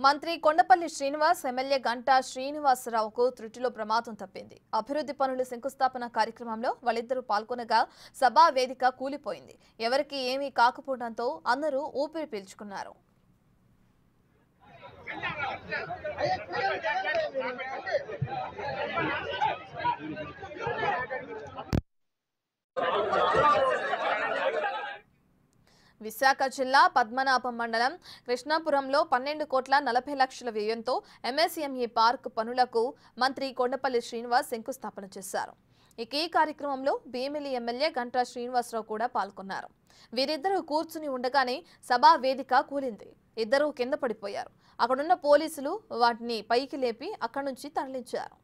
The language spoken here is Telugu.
మంత్రి కొండపల్లి శ్రీనివాస్ ఎమ్మెల్యే గంటా శ్రీనివాసరావుకు త్రుటిలో ప్రమాదం తప్పింది. అభివృద్ధి పనుల శంకుస్థాపన కార్యక్రమంలో వాళ్ళిద్దరూ పాల్గొనగా సభా వేదిక కూలిపోయింది. ఎవరికి ఏమీ కాకపోవడంతో అందరూ ఊపిరి పీల్చుకున్నారు. విశాఖ జిల్లా పద్మనాభం మండలం కృష్ణాపురంలో 12,40,00,000 వ్యయంతో ఎంఎస్ఎంఈ పార్క్ పనులకు మంత్రి కొండపల్లి శ్రీనివాస్ శంకుస్థాపన చేశారు. ఈ కార్యక్రమంలో భీమిలి ఎమ్మెల్యే గంటా శ్రీనివాసరావు కూడా పాల్గొన్నారు. వీరిద్దరూ కూర్చుని ఉండగానే సభా వేదిక కూలింది. ఇద్దరూ కింద పడిపోయారు. అక్కడున్న పోలీసులు వాటిని పైకి లేపి అక్కడి నుంచి తరలించారు.